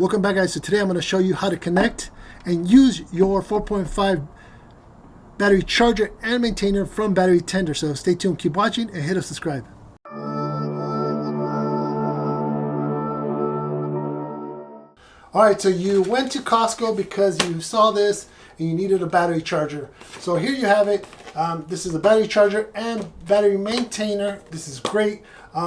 Welcome back, guys. So today I'm going to show you how to connect and use your 4.5 battery charger and maintainer from Battery Tender. So stay tuned, keep watching, and hit subscribe. Alright, so you went to Costco because you saw this and you needed a battery charger. So here you have it. This is a battery charger and battery maintainer. This is great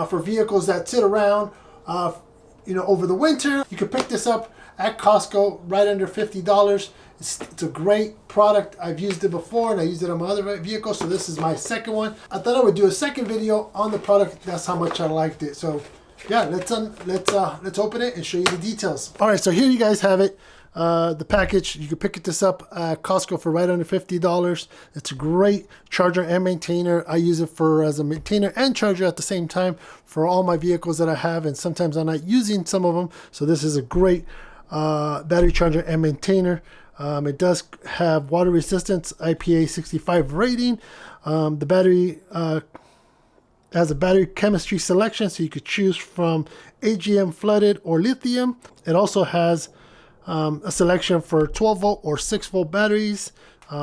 for vehicles that sit around over the winter. You can pick this up at Costco right under $50. It's a great product. I've used it before and I used it on my other vehicle, so this is my second one. I thought I would do a second video on the product. That's how much I liked it. So yeah, let's open it and show you the details. All right, so here you guys have it. The package, you can pick this up at Costco for right under $50. It's a great charger and maintainer. I use it as a maintainer and charger at the same time for all my vehicles that I have, and sometimes I'm not using some of them. So this is a great battery charger and maintainer. It does have water resistance, IPA65 rating. The battery has a battery chemistry selection, so you could choose from AGM flooded or lithium. It also has a selection for 12 volt or 6 volt batteries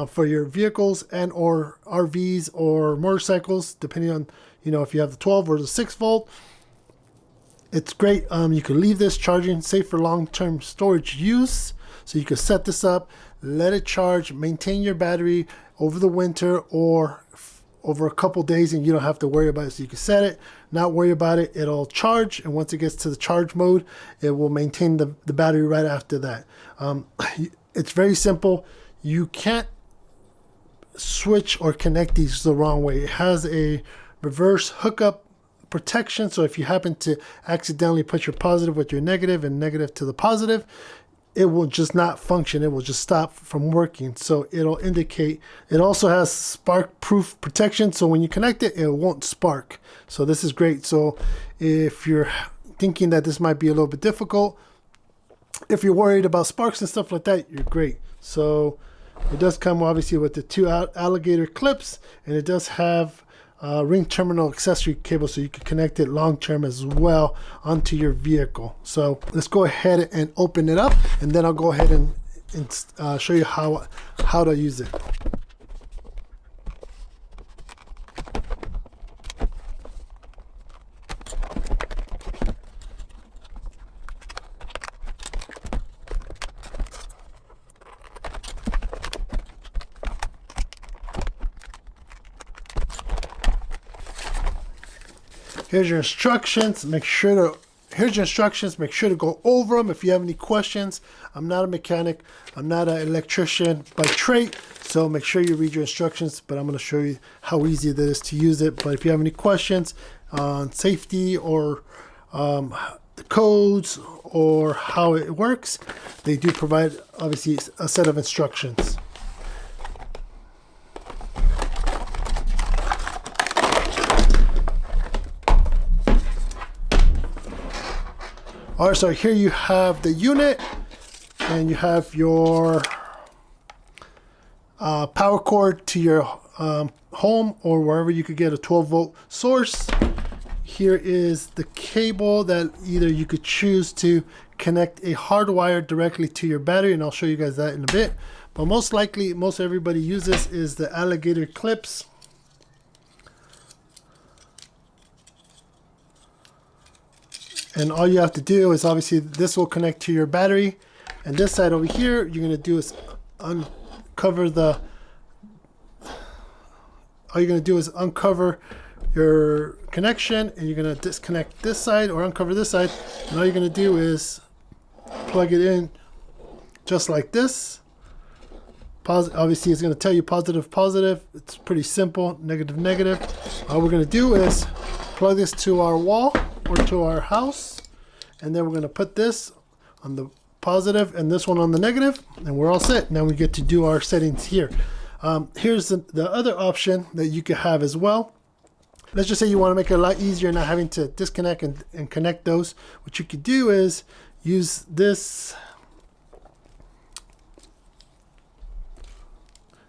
for your vehicles and or RVs or motorcycles, depending on if you have the 12 or the 6 volt. It's great. You can leave this charging safe for long-term storage use. So you can set this up, let it charge, maintain your battery over the winter or over a couple days, and you don't have to worry about it. So you can set it, not worry about it. It'll charge, and once it gets to the charge mode, it will maintain the battery right after that. It's very simple. You can't switch or connect these the wrong way. It has a reverse hookup protection, so if you happen to accidentally put your positive with your negative and negative to the positive, it will just not function. It will just stop from working. So it'll indicate. It also has spark proof protection, so when you connect it, it won't spark. So this is great. So if you're thinking that this might be a little bit difficult, if you're worried about sparks and stuff like that, you're great. So it does come obviously with the two alligator clips, and it does have ring terminal accessory cable, so you can connect it long term as well onto your vehicle. So let's go ahead and open it up, and then I'll go ahead and show you how to use it. Here's your instructions. Here's your instructions. Make sure to go over them if you have any questions. I'm not a mechanic. I'm not an electrician by trade, so make sure you read your instructions. But I'm going to show you how easy it is to use it. But if you have any questions on safety or the codes or how it works, they do provide obviously a set of instructions. All right, so here you have the unit, and you have your power cord to your home or wherever you could get a 12 volt source. Here is the cable that either you could choose to connect a hardwire directly to your battery, and I'll show you guys that in a bit. But most likely, most everybody uses is the alligator clips. And all you have to do is obviously this will connect to your battery, and this side over here, you're going to do is uncover your connection, and you're going to disconnect this side or uncover this side, and all you're going to do is plug it in just like this. Obviously it's going to tell you positive, positive. It's pretty simple. Negative, negative. All we're going to do is plug this to our wall or to our house, and then we're going to put this on the positive and this one on the negative, and we're all set. Now we get to do our settings here. Here's the other option that you could have as well. Let's just say you want to make it a lot easier, not having to disconnect and connect those. What you could do is use this.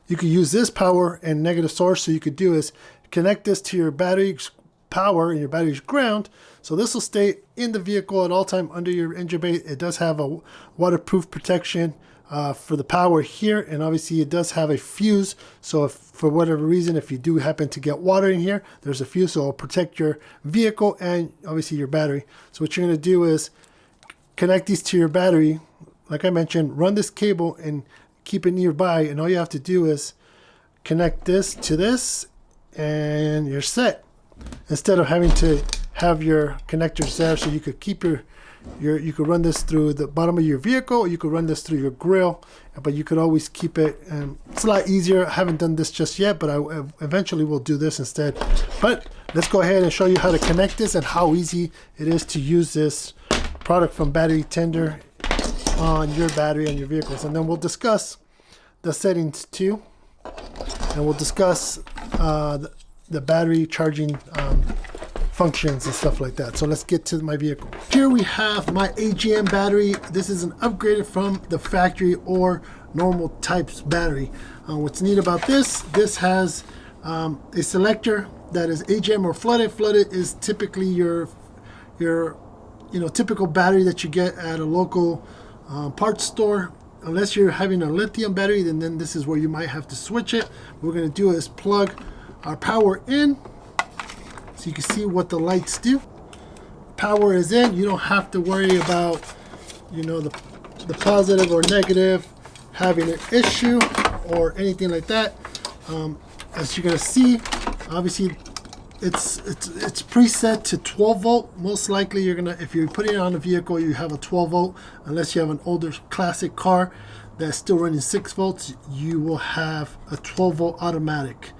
You could use this power and negative source. So you could do is connect this to your battery, power and your battery is ground. So this will stay in the vehicle at all time under your engine bay. It does have a waterproof protection for the power here, and obviously it does have a fuse. So if for whatever reason, if you do happen to get water in here, there's a fuse, so it'll protect your vehicle and obviously your battery. So what you're going to do is connect these to your battery. Like I mentioned, run this cable and keep it nearby, and all you have to do is connect this to this and you're set, instead of having to have your connectors there. So you could keep you could run this through the bottom of your vehicle, or you could run this through your grill, but you could always keep it. It's a lot easier. I haven't done this just yet, but I eventually will do this instead. But let's go ahead and show you how to connect this and how easy it is to use this product from Battery Tender on your battery and your vehicles. And then we'll discuss the settings too, and we'll discuss the battery charging functions and stuff like that. So let's get to my vehicle. Here we have my AGM battery. This is an upgraded from the factory or normal types battery. What's neat about this has a selector that is AGM or flooded. Flooded is typically your typical battery that you get at a local parts store. Unless you're having a lithium battery, then this is where you might have to switch it. What we're going to do is plug our power in, so you can see what the lights do. Power is in. You don't have to worry about the positive or negative having an issue or anything like that. As you're going to see, obviously it's preset to 12 volt. Most likely if you're putting it on a vehicle, you have a 12 volt. Unless you have an older classic car that's still running 6 volts, you will have a 12 volt automatic.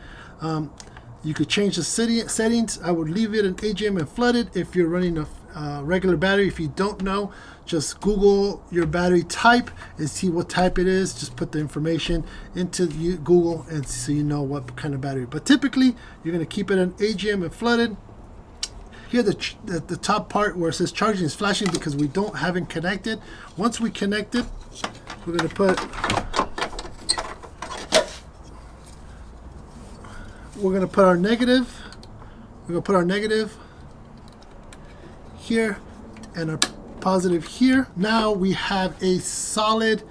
You could change the settings. I would leave it in AGM and flooded if you're running a regular battery. If you don't know, just Google your battery type and see what type it is. Just put the information into Google and so you know what kind of battery. But typically, you're going to keep it in AGM and flooded. Here, the top part where it says charging is flashing because we don't have it connected. Once we connect it, we're going to put our negative. We're going to put our negative here and our positive here. Now we have a solid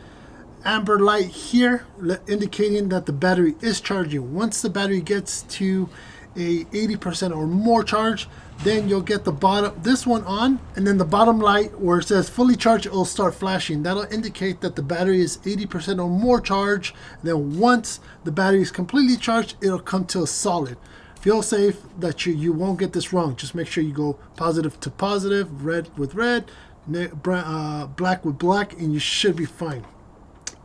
amber light here indicating that the battery is charging. Once the battery gets to a 80% or more charge, then you'll get this one on, and then the bottom light where it says fully charged, it will start flashing. That'll indicate that the battery is 80% or more charged. Then once the battery is completely charged, it'll come to a solid. Feel safe that you won't get this wrong. Just make sure you go positive to positive, red with red, black with black, and you should be fine.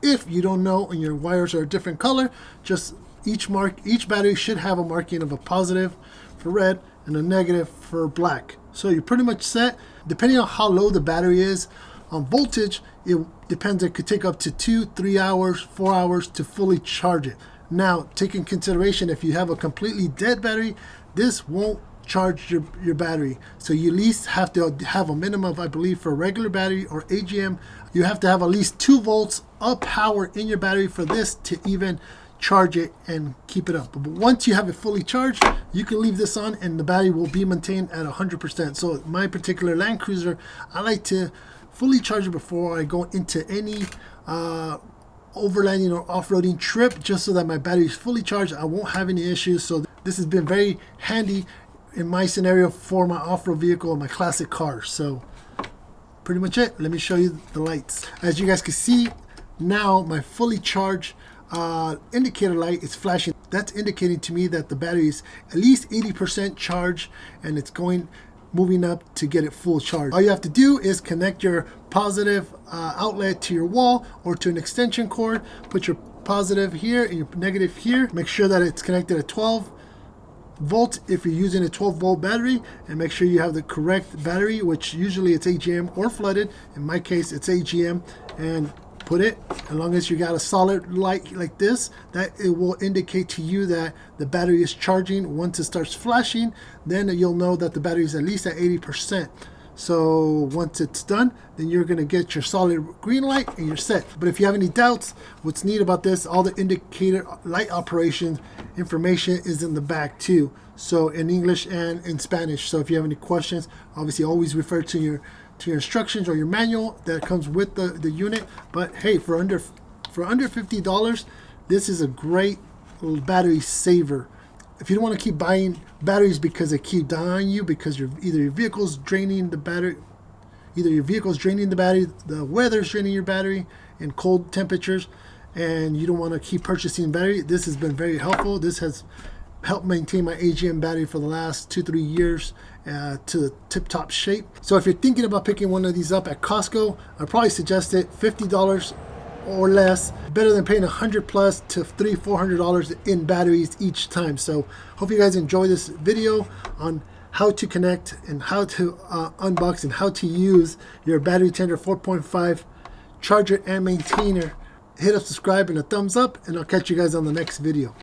If you don't know and your wires are a different color, just each battery should have a marking of a positive for red and a negative for black. So you're pretty much set. Depending on how low the battery is on voltage, it depends. It could take up to 2, 3 hours, 4 hours to fully charge it. Now, take in consideration, if you have a completely dead battery, this won't charge your battery. So you at least have to have a minimum of, I believe, for a regular battery or AGM, you have to have at least 2 volts of power in your battery for this to even charge it and keep it up. But once you have it fully charged, you can leave this on and the battery will be maintained at 100%. So my particular Land Cruiser, I like to fully charge it before I go into any overlanding or off-roading trip, just so that my battery is fully charged. I won't have any issues. So this has been very handy in my scenario for my off-road vehicle and my classic car. So pretty much it. Let me show you the lights. As you guys can see, now my fully charged indicator light is flashing. That's indicating to me that the battery is at least 80% charged and it's moving up to get it full charge. All you have to do is connect your positive outlet to your wall or to an extension cord. Put your positive here and your negative here. Make sure that it's connected at 12 volts if you're using a 12 volt battery, and make sure you have the correct battery, which usually it's AGM or flooded. In my case, it's AGM, and put it, as long as you got a solid light like this, that it will indicate to you that the battery is charging. Once it starts flashing, then you'll know that the battery is at least at 80%. So once it's done, then you're going to get your solid green light and you're set. But if you have any doubts, what's neat about this, all the indicator light operations information is in the back too. So in English and in Spanish. So if you have any questions, obviously always refer to your instructions or your manual that comes with the unit. But hey, for under $50, this is a great little battery saver. If you don't want to keep buying batteries because they keep dying on you, because either your vehicle's draining the battery, the weather's draining your battery in cold temperatures, and you don't want to keep purchasing battery, this has been very helpful. This has helped maintain my AGM battery for the last 2-3 years to tip-top shape. So if you're thinking about picking one of these up at Costco, I'd probably suggest it. $50 or less, better than paying $100 plus to $300-400 in batteries each time. So hope you guys enjoy this video on how to connect and how to unbox and how to use your battery tender 4.5 charger and maintainer. Hit a subscribe and a thumbs up, and I'll catch you guys on the next video.